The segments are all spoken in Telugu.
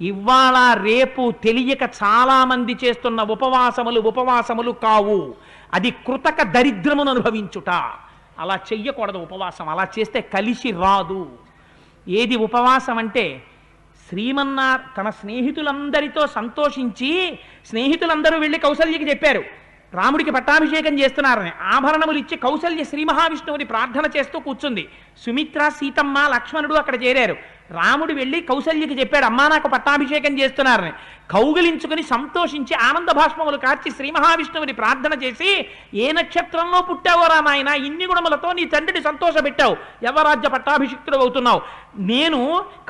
ఇవాళ రేపు తెలియక చాలామంది చేస్తున్న ఉపవాసములు కావు. అది కృతక దరిద్రమును అనుభవించుట. అలా చెయ్యకూడదు ఉపవాసం. అలా చేస్తే కలిసి రాదు. ఏది ఉపవాసం అంటే తన స్నేహితులందరితో సంతోషించి, స్నేహితులందరూ వెళ్ళి కౌసల్యకి చెప్పారు రాముడికి పట్టాభిషేకం చేస్తున్నారని. ఆభరణములు ఇచ్చి కౌసల్య శ్రీ మహావిష్ణువుని ప్రార్థన చేస్తూ కూర్చుంది. సుమిత్ర, సీతమ్మ, లక్ష్మణుడు అక్కడ చేరారు. రాముడు వెళ్ళి కౌసల్యకి చెప్పాడు, అమ్మా నాకు పట్టాభిషేకం చేస్తున్నారని. కౌగిలించుకుని సంతోషించి ఆనంద భాష్మములు కార్చి శ్రీ మహావిష్ణువుని ప్రార్థన చేసి, ఏ నక్షత్రంలో పుట్టావో రా నాయన, ఇన్ని గుణములతో నీ తండ్రిని సంతోషపెట్టావు, యవరాజ్య పట్టాభిషిక్తుడు అవుతున్నావు. నేను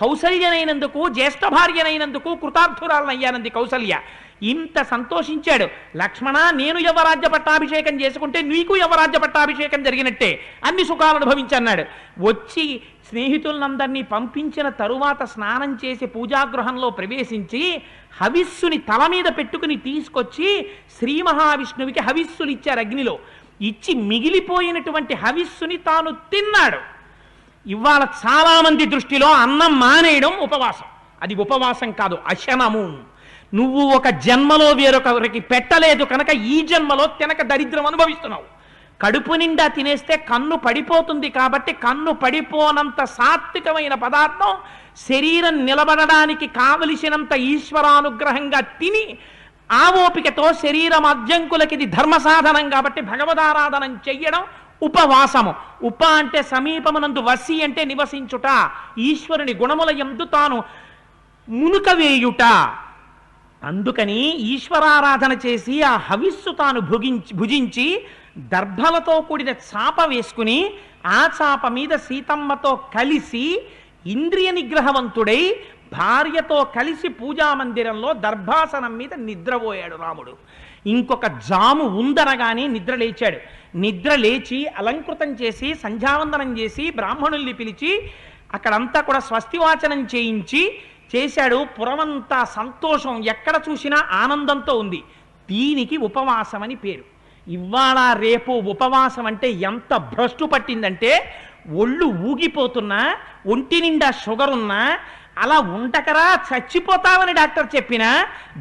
కౌసల్యనైనందుకు, జ్యేష్ఠ భార్యనైనందుకు కృతార్థురాలనయ్యానంది కౌసల్య. ఇంత సంతోషించాడు. లక్ష్మణ, నేను యవరాజ్య పట్టాభిషేకం చేసుకుంటే నీకు యవరాజ్య పట్టాభిషేకం జరిగినట్టే, అన్ని సుఖాలు అనుభవించన్నాడు. వచ్చి స్నేహితులందరినీ పంపించిన తరువాత స్నానం చేసి పూజాగృహంలో ప్రవేశించి హవిస్సుని తల మీద పెట్టుకుని తీసుకొచ్చి శ్రీ మహావిష్ణువుకి హవిస్సులు ఇచ్చారు అగ్నిలో. ఇచ్చి మిగిలిపోయినటువంటి హవిస్సుని తాను తిన్నాడు. ఇవాళ చాలామంది దృష్టిలో అన్నం మానేయడం ఉపవాసం. అది ఉపవాసం కాదు, అశనము. నువ్వు ఒక జన్మలో వేరొకరికి పెట్టలేదు కనుక ఈ జన్మలో తినక దరిద్రం అనుభవిస్తున్నావు. కడుపు నిండా తినేస్తే కన్ను పడిపోతుంది కాబట్టి కన్ను పడిపోనంత సాత్వికమైన పదార్థం శరీరం నిలబడడానికి కావలసినంత ఈశ్వరానుగ్రహంగా తిని ఆ ఓపికతో శరీరం అద్యంకులకి ఇది ధర్మ సాధనం కాబట్టి భగవదారాధనం చెయ్యడం ఉపవాసము. అంటే సమీపమునందు, వసి అంటే నివసించుట, ఈశ్వరుని గుణముల యందు తాను మునుక వేయుట. అందుకని ఈశ్వరారాధన చేసి ఆ హవిస్సు తాను భుజించి దర్భలతో కూడిన చాప వేసుకుని ఆ చాప మీద సీతమ్మతో కలిసి ఇంద్రియ నిగ్రహవంతుడై భార్యతో కలిసి పూజామందిరంలో దర్భాసనం మీద నిద్రపోయాడు రాముడు. ఇంకొక జాము ఉందనగానే నిద్ర లేచాడు. నిద్ర లేచి అలంకృతం చేసి సంధ్యావందనం చేసి బ్రాహ్మణుల్ని పిలిచి అక్కడంతా కూడా స్వస్తివాచనం చేశాడు. పురమంతా సంతోషం, ఎక్కడ చూసినా ఆనందంతో ఉంది. దీనికి ఉపవాసం అని పేరు. ఇవాళ రేపు ఉపవాసం అంటే ఎంత భ్రష్టు పట్టిందంటే, ఒళ్ళు ఊగిపోతున్నా, ఒంటి నిండా షుగర్ ఉన్నా, అలా ఉండకరా చచ్చిపోతావని డాక్టర్ చెప్పినా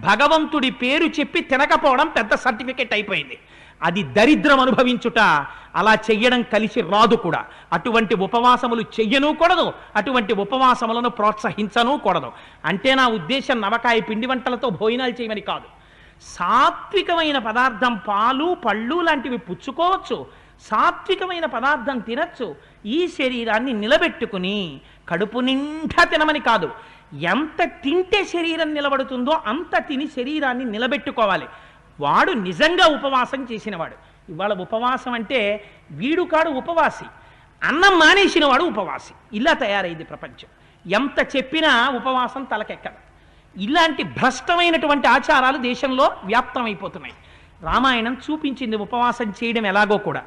భగవంతుడి పేరు చెప్పి తినకపోవడం పెద్ద సర్టిఫికెట్ అయిపోయింది. అది దరిద్రం అనుభవించుట. అలా చెయ్యడం కలిసి రాదు కూడా. అటువంటి ఉపవాసములు చెయ్యను కూడదు, అటువంటి ఉపవాసములను ప్రోత్సహించను కూడదు. అంటే నా ఉద్దేశం నవకాయ పిండి వంటలతో భోజనాలు చేయమని కాదు. సాత్వికమైన పదార్థం, పాలు పళ్ళు లాంటివి పుచ్చుకోవచ్చు, సాత్వికమైన పదార్థం తినచ్చు. ఈ శరీరాన్ని నిలబెట్టుకుని కడుపు నిండా తినమని కాదు, ఎంత తింటే శరీరం నిలబడుతుందో అంత తిని శరీరాన్ని నిలబెట్టుకోవాలి. వాడు నిజంగా ఉపవాసం చేసినవాడు. ఇవాళ ఉపవాసం అంటే వీడు కాడు ఉపవాసి, అన్నం మానేసిన వాడు ఉపవాసి. ఇలా తయారైంది ప్రపంచం. ఎంత చెప్పినా ఉపవాసం తలకెక్కదు. ఇలాంటి భ్రష్టమైనటువంటి ఆచారాలు దేశంలో వ్యాప్తమైపోతున్నాయి. రామాయణం చూపించింది ఉపవాసం చేయడం ఎలాగో కూడా.